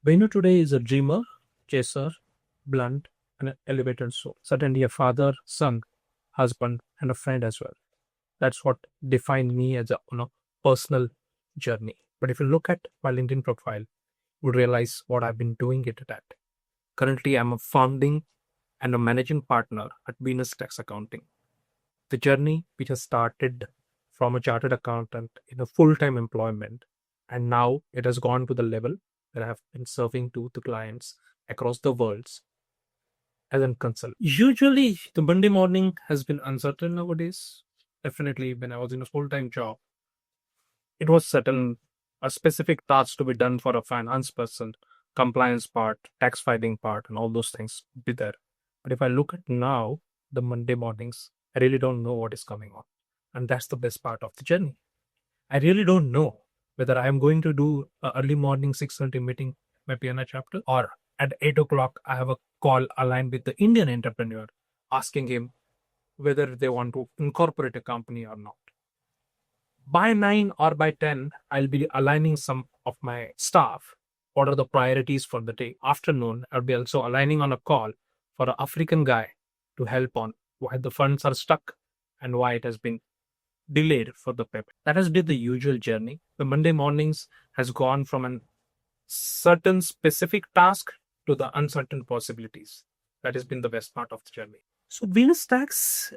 Venu today is a dreamer, chaser, blunt, and an elevated soul. Certainly a father, son, husband, and a friend as well. That's what defined me as a personal journey. But if you look at my LinkedIn profile, you would realize what I've been doing it at. Currently, I'm a founding and a managing partner at Venus Tax Accounting. The journey which has started from a chartered accountant in a full-time employment, and now it has gone to the level that I have been serving to the clients across the world as a consultant. Usually, the Monday morning has been uncertain nowadays. Definitely, when I was in a full-time job, it was certain a specific task to be done for a finance person, compliance part, tax filing part, and all those things be there. But if I look at now, the Monday mornings, I really don't know what is coming on. And that's the best part of the journey. I really don't know whether I am going to do a early morning 6:30 meeting my PNI chapter, or at 8 o'clock I have a call aligned with the Indian entrepreneur asking him whether they want to incorporate a company or not. By 9 or by 10, I'll be aligning some of my staff. What are the priorities for the day? Afternoon, I'll be also aligning on a call for an African guy to help on why the funds are stuck and why it has been delayed for the payment. That has been the usual journey. The Monday mornings has gone from a certain specific task to the uncertain possibilities. That has been the best part of the journey. So Venus Tax,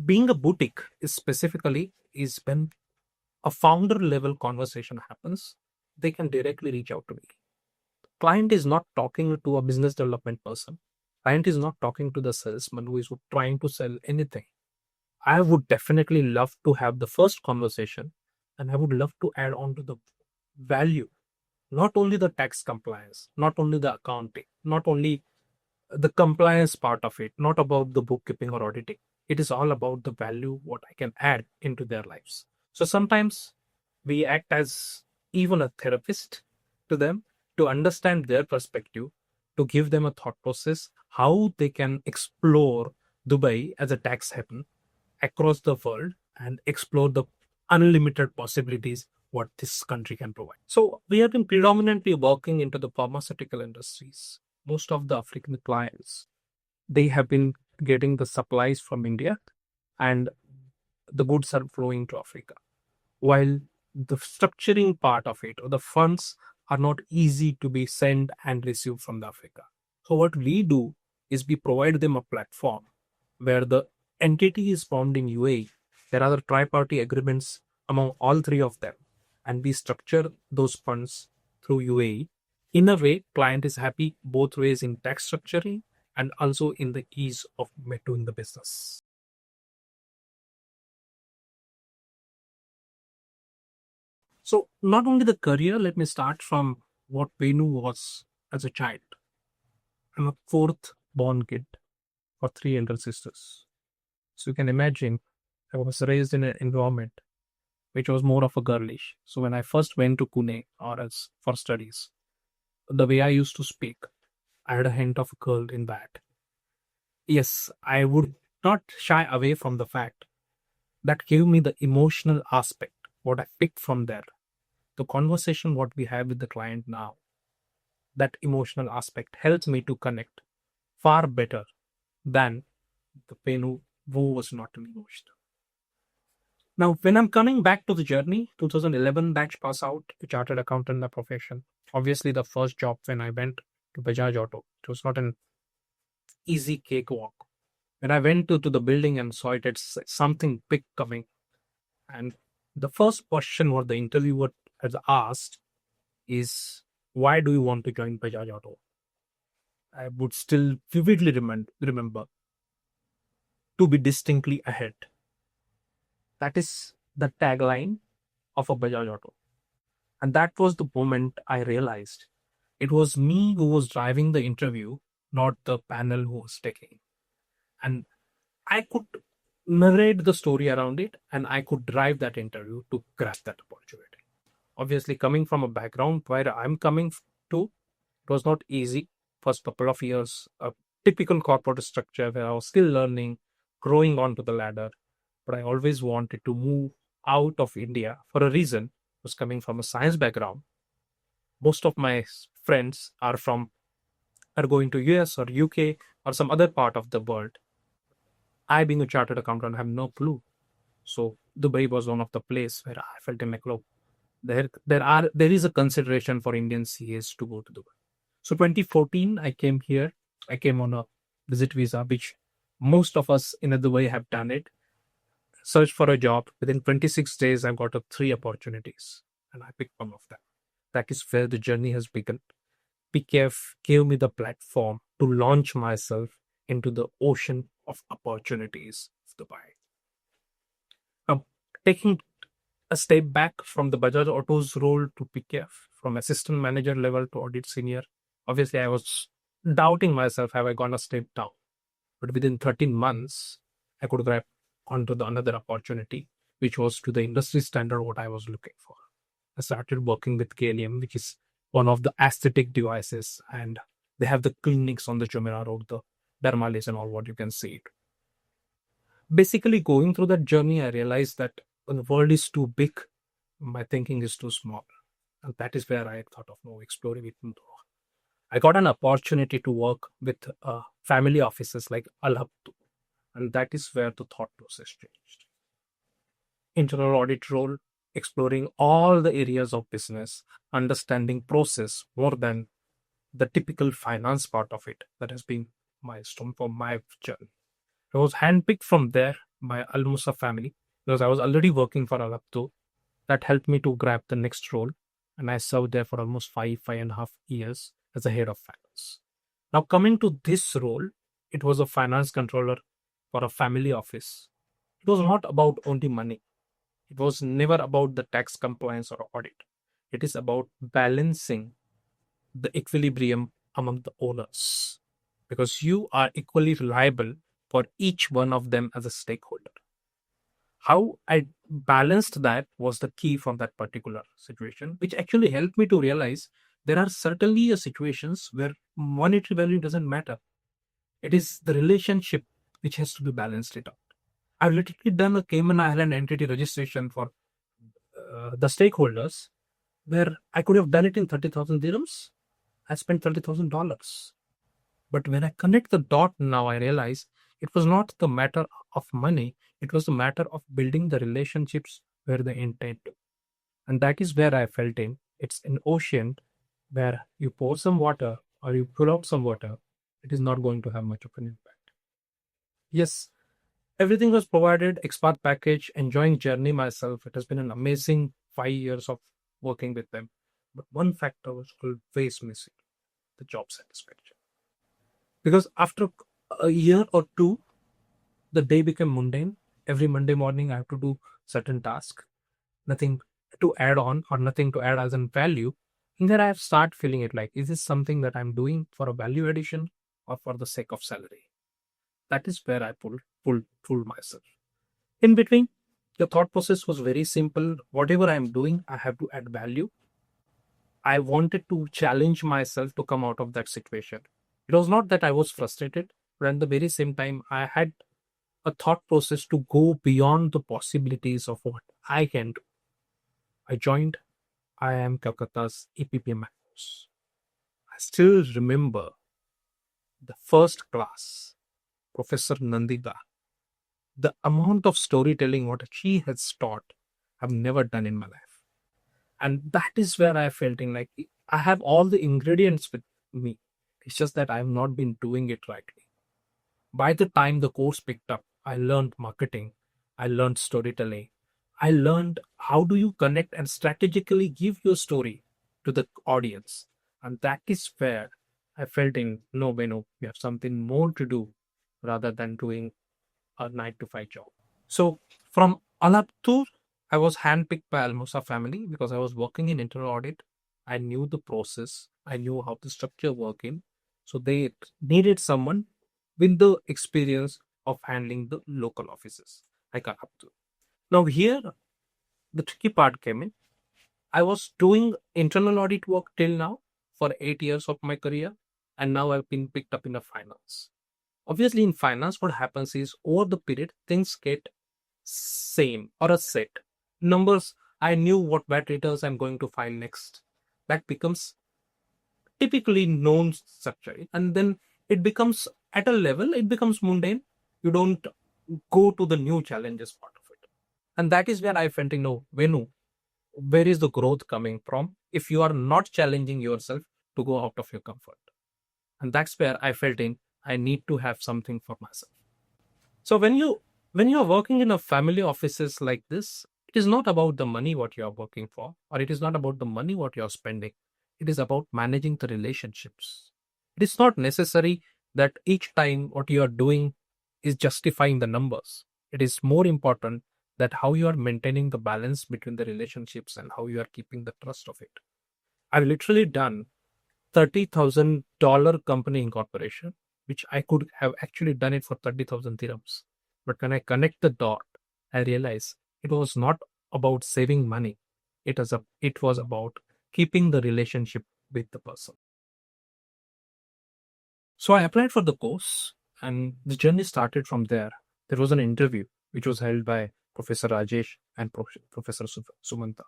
being a boutique, is when a founder level conversation happens, they can directly reach out to me. Client is not talking to a business development person. Client is not talking to the salesman who is trying to sell anything. I would definitely love to have the first conversation, and I would love to add on to the value, not only the tax compliance, not only the accounting, not only the compliance part of it, not about the bookkeeping or auditing. It is all about the value, what I can add into their lives. So sometimes we act as even a therapist to them to understand their perspective, to give them a thought process, how they can explore Dubai as a tax haven across the world and explore the unlimited possibilities what this country can provide. So we have been predominantly working into the pharmaceutical industries. Most of the African clients, they have been getting the supplies from India, and the goods are flowing to Africa. While the structuring part of it or the funds are not easy to be sent and received from the Africa. So what we do is we provide them a platform where the entity is formed in UAE. There are the tri-party agreements among all three of them, and we structure those funds through UAE. In a way, client is happy both ways in tax structuring and also in the ease of doing the business. So not only the career, let me start from what Venu was as a child. I'm a fourth born kid for three elder sisters. So you can imagine I was raised in an environment which was more of a girlish. So when I first went to Pune or as for studies, the way I used to speak, I had a hint of a girl in that. Yes, I would not shy away from the fact that gave me the emotional aspect, what I picked from there. The conversation what we have with the client now, that emotional aspect helps me to connect far better than the Penu who was not an emotional. Now, when I'm coming back to the journey, 2011 batch pass out to chartered accountant in the profession. Obviously, the first job when I went to Bajaj Auto, it was not an easy cakewalk. When I went to the building and saw it, it's something big coming. And the first question what the interviewer has asked is, why do you want to join Bajaj Auto? I would still vividly remember to be distinctly ahead. That is the tagline of a Bajaj Auto. And that was the moment I realized it was me who was driving the interview, not the panel who was taking. And I could narrate the story around it, and I could drive that interview to grasp that opportunity. Obviously, coming from a background where I'm coming to, it was not easy. First couple of years, a typical corporate structure where I was still learning, growing onto the ladder. But I always wanted to move out of India for a reason. I was coming from a science background. Most of my friends are going to US or UK or some other part of the world. I, being a chartered accountant, have no clue. So Dubai was one of the place where I felt in like, look, there is a consideration for Indian CAs to go to Dubai. So 2014, I came here. I came on a visit visa, which most of us in Dubai have done it. Searched for a job. Within 26 days, I got 3 opportunities, and I picked one of them. That is where the journey has begun. PKF gave me the platform to launch myself into the ocean of opportunities of Dubai. Now, taking a step back from the Bajaj Autos role to PKF, from assistant manager level to audit senior, obviously I was doubting myself, have I gone a step down? But within 13 months, I could grab onto the another opportunity, which was to the industry standard what I was looking for. I started working with KLM, which is one of the aesthetic devices, and they have the clinics on the Jumeirah Road, the Dermalis and all what you can see it. Basically, going through that journey, I realized that when the world is too big, my thinking is too small. And that is where I thought of exploring it more. I got an opportunity to work with family offices like Al Habtu, and that is where the thought process changed. Internal audit role, exploring all the areas of business, understanding process more than the typical finance part of it. That has been milestone for my journey. I was handpicked from there by Al Musa family because I was already working for Al Habtu. That helped me to grab the next role, and I served there for almost 5.5 years as a head of finance. Now, coming to this role, it was a finance controller for a family office. It was not about only money. It was never about the tax compliance or audit. It is about balancing the equilibrium among the owners, because you are equally reliable for each one of them as a stakeholder. How I balanced that was the key from that particular situation, which actually helped me to realize there are certainly situations where monetary value doesn't matter. It is the relationship which has to be balanced it out. I've literally done a Cayman Island entity registration for the stakeholders where I could have done it in 30,000 dirhams. I spent $30,000. But when I connect the dot now, I realize it was not the matter of money. It was the matter of building the relationships where the intent. And that is where I felt in. It's an ocean where you pour some water or you pull out some water. It is not going to have much of an impact. Yes, everything was provided, expat package, enjoying journey myself. It has been an amazing 5 years of working with them. But one factor was always missing, the job satisfaction. Because after a year or two, the day became mundane. Every Monday morning, I have to do certain tasks, nothing to add on or nothing to add as in value. And then I have start feeling it like, is this something that I'm doing for a value addition or for the sake of salary? That is where I pulled myself. In between, the thought process was very simple. Whatever I'm doing, I have to add value. I wanted to challenge myself to come out of that situation. It was not that I was frustrated, but at the very same time, I had a thought process to go beyond the possibilities of what I can do. I joined IIM Calcutta's EPBMI course. I still remember the first class, Professor Nandita. The amount of storytelling what she has taught, I've never done in my life. And that is where I felt in like I have all the ingredients with me. It's just that I have not been doing it rightly. By the time the course picked up, I learned marketing, I learned storytelling, I learned how do you connect and strategically give your story to the audience. And that is where I felt in no, Beno, we have something more to do rather than doing a 9 to 5 job. So from Alaptur, I was handpicked by Al Musa family because I was working in internal audit. I knew the process. I knew how the structure working. So they needed someone with the experience of handling the local offices like Alaptur. Now here, the tricky part came in. I was doing internal audit work till now for 8 years of my career, and now I've been picked up in the finance. Obviously, in finance, what happens is over the period, things get same or a set. Numbers, I knew what VAT returns I'm going to file next. That becomes typically known structure, and then it becomes at a level, it becomes mundane. You don't go to the new challenges part of it. And that is where I felt, Venu, where is the growth coming from if you are not challenging yourself to go out of your comfort? And that's where I felt I need to have something for myself. So when you are working in a family offices like this, it is not about the money what you are working for, or it is not about the money what you are spending. It is about managing the relationships. It is not necessary that each time what you are doing is justifying the numbers. It is more important that how you are maintaining the balance between the relationships and how you are keeping the trust of it. I've literally done $30,000 company incorporation, which I could have actually done it for 30,000 dirhams. But when I connect the dot, I realize it was not about saving money. It was about keeping the relationship with the person. So I applied for the course, and the journey started from there. There was an interview which was held by Professor Rajesh and Professor Sumanta.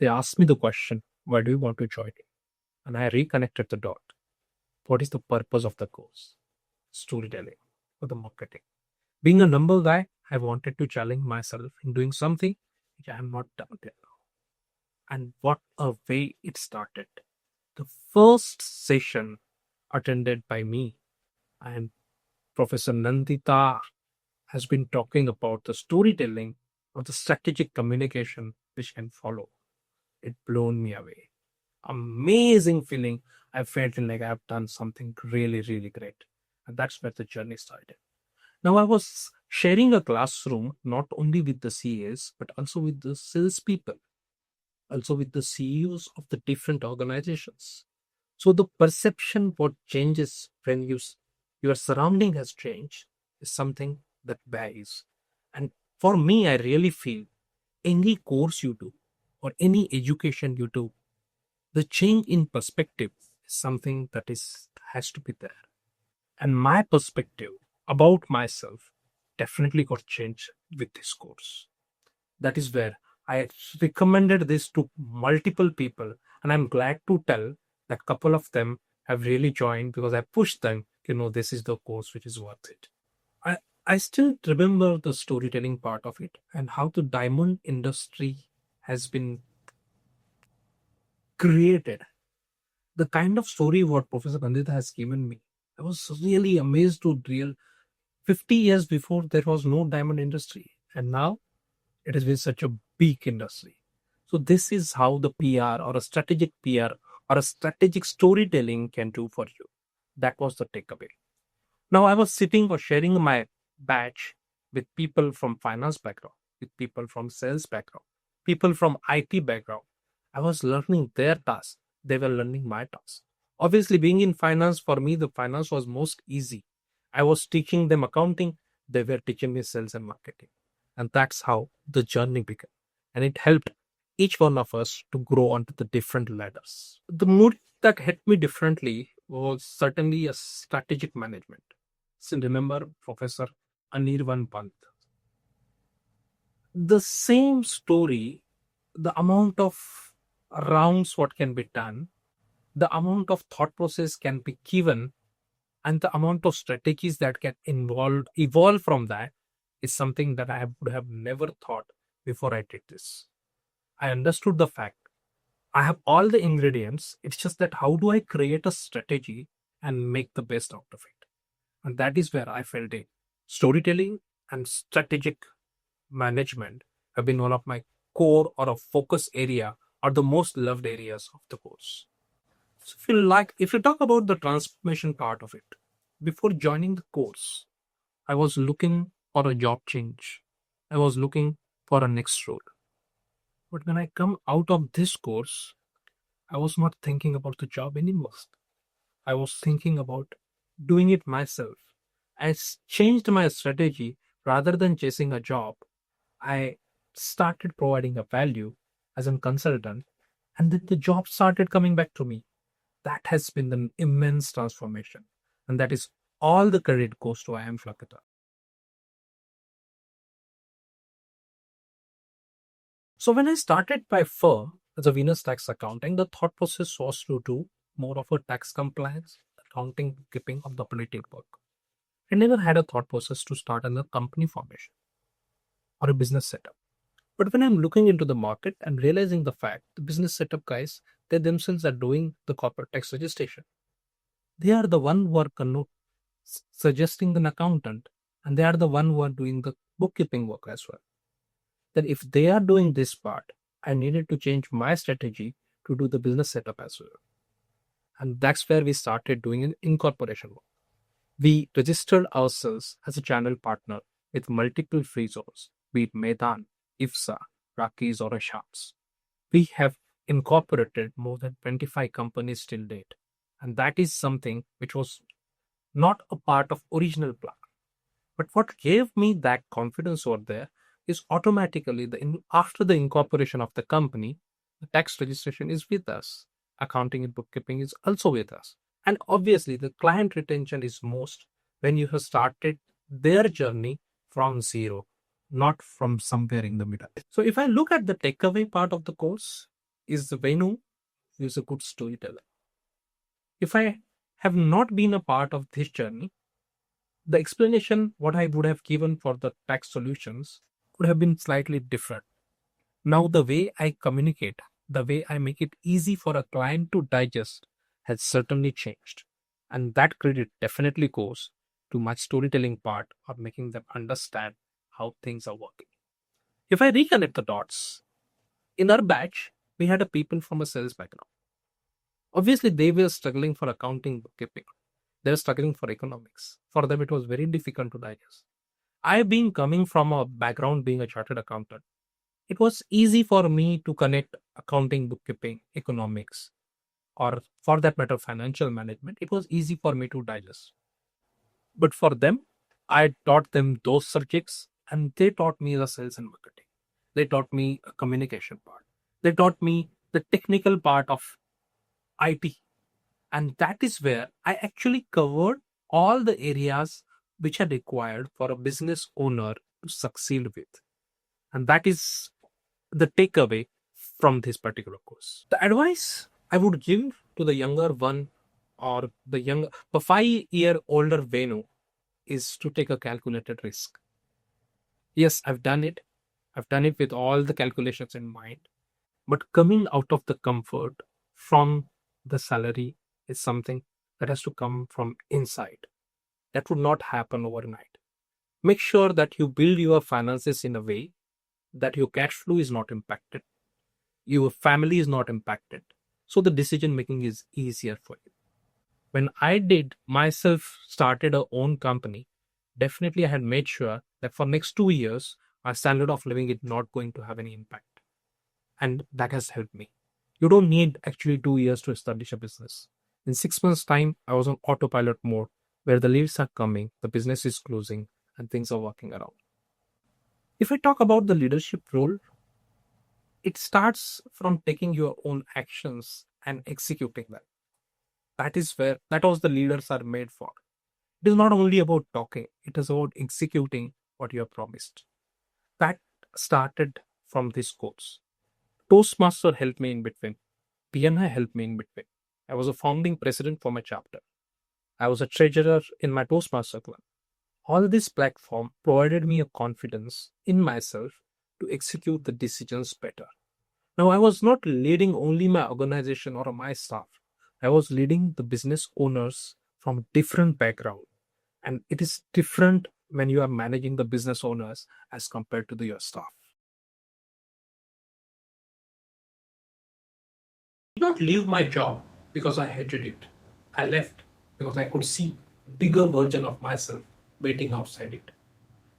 They asked me the question, why do you want to join it? And I reconnected the dot. What is the purpose of the course? Storytelling or the marketing. Being a number guy, I wanted to challenge myself in doing something which I have not done till now. And what a way it started. The first session attended by me and Professor Nandita has been talking about the storytelling or the strategic communication which can follow. It blown me away. Amazing feeling. I felt like I've done something really, really great. And that's where the journey started. Now I was sharing a classroom not only with the CAs, but also with the salespeople, also with the CEOs of the different organizations. So the perception what changes when your surrounding has changed is something that varies. And for me, I really feel any course you do or any education you do, the change in perspective is something that has to be there. And my perspective about myself definitely got changed with this course. That is where I recommended this to multiple people, and I'm glad to tell that couple of them have really joined because I pushed them, this is the course which is worth it. I still remember the storytelling part of it and how the diamond industry has been created. The kind of story what Professor Pandita has given me, I was really amazed to real 50 years before there was no diamond industry, and now it has been such a big industry. So this is how the PR or a strategic PR or a strategic storytelling can do for you. That was the takeaway. Now I was sitting or sharing my batch with people from finance background, with people from sales background, people from IT background. I was learning their tasks. They were learning my tasks. Obviously, being in finance, for me, the finance was most easy. I was teaching them accounting. They were teaching me sales and marketing. And that's how the journey began. And it helped each one of us to grow onto the different ladders. The mood that hit me differently was certainly a strategic management. So remember Professor Anirvan Pant. The same story, the amount of rounds what can be done, the amount of thought process can be given, and the amount of strategies that can evolve from that is something that I would have never thought before I did this. I understood the fact I have all the ingredients. It's just that how do I create a strategy and make the best out of it? And that is where I felt it. Storytelling and strategic management have been one of my core or a focus area or the most loved areas of the course. So if you talk about the transformation part of it, before joining the course, I was looking for a job change. I was looking for a next role. But when I come out of this course, I was not thinking about the job anymore. I was thinking about doing it myself. Changed my strategy. Rather than chasing a job, I started providing a value as a consultant, and then the job started coming back to me. That has been an immense transformation, and that is all the credit goes to IIM Calcutta. So when I started my firm as a Venus tax accounting, the thought process was to do more of a tax compliance, accounting, keeping of the related work. I never had a thought process to start another company formation or a business setup. But when I'm looking into the market and realizing the fact, the business setup guys, they themselves are doing the corporate tax registration. They are the one who are suggesting an accountant, and they are the one who are doing the bookkeeping work as well. Then if they are doing this part, I needed to change my strategy to do the business setup as well. And that's where we started doing an incorporation work. We registered ourselves as a channel partner with multiple free zones, be it Medan, IFSA, Rakis, or Ashams. We have incorporated more than 25 companies till date. And that is something which was not a part of original plan. But what gave me that confidence over there is automatically after the incorporation of the company, the tax registration is with us. Accounting and bookkeeping is also with us. And obviously, the client retention is most when you have started their journey from zero, not from somewhere in the middle. So if I look at the takeaway part of the course, is the Venu is a good storyteller. If I have not been a part of this journey, the explanation what I would have given for the tax solutions would have been slightly different. Now the way I communicate, the way I make it easy for a client to digest has certainly changed. And that credit definitely goes to my storytelling part or making them understand how things are working. If I reconnect the dots, in our batch, we had a people from a sales background. Obviously, they were struggling for accounting, bookkeeping. They were struggling for economics. For them, it was very difficult to digest. I, being coming from a background being a chartered accountant, it was easy for me to connect accounting, bookkeeping, economics, or for that matter, financial management. It was easy for me to digest. But for them, I taught them those subjects and they taught me the sales and marketing. They taught me a communication part. They taught me the technical part of IT. And that is where I actually covered all the areas which are required for a business owner to succeed with. And that is the takeaway from this particular course. The advice I would give to the younger one or the 5-year older Venu is to take a calculated risk. Yes, I've done it. I've done it with all the calculations in mind. But coming out of the comfort from the salary is something that has to come from inside. That would not happen overnight. Make sure that you build your finances in a way that your cash flow is not impacted, your family is not impacted, so the decision making is easier for you. When I did myself started a own company, definitely I had made sure that for next 2 years, my standard of living is not going to have any impact. And that has helped me. You don't need actually 2 years to establish a business. In 6 months' time, I was on autopilot mode where the leads are coming, the business is closing, and things are working around. If I talk about the leadership role, it starts from taking your own actions and executing them. That was the leaders are made for. It is not only about talking, it is about executing what you have promised. That started from this course. Toastmaster helped me in between. PNI helped me in between. I was a founding president for my chapter. I was a treasurer in my Toastmaster club. All this platform provided me a confidence in myself to execute the decisions better. Now, I was not leading only my organization or my staff. I was leading the business owners from different background. And it is different when you are managing the business owners as compared to your staff. I did not leave my job because I hated it. I left because I could see a bigger version of myself waiting outside it.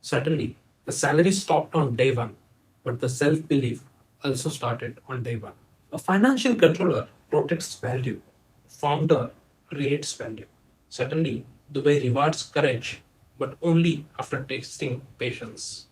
Certainly, the salary stopped on day one, but the self-belief also started on day one. A financial controller protects value. Founder creates value. Certainly, Dubai rewards courage, but only after tasting patience.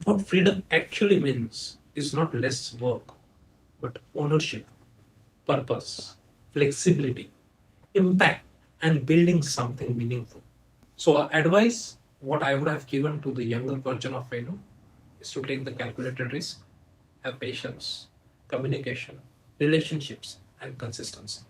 What freedom actually means is not less work, but ownership, purpose, flexibility, impact, and building something meaningful. So, advice what I would have given to the younger version of Venu is to take the calculated risk, have patience, communication, relationships, and consistency.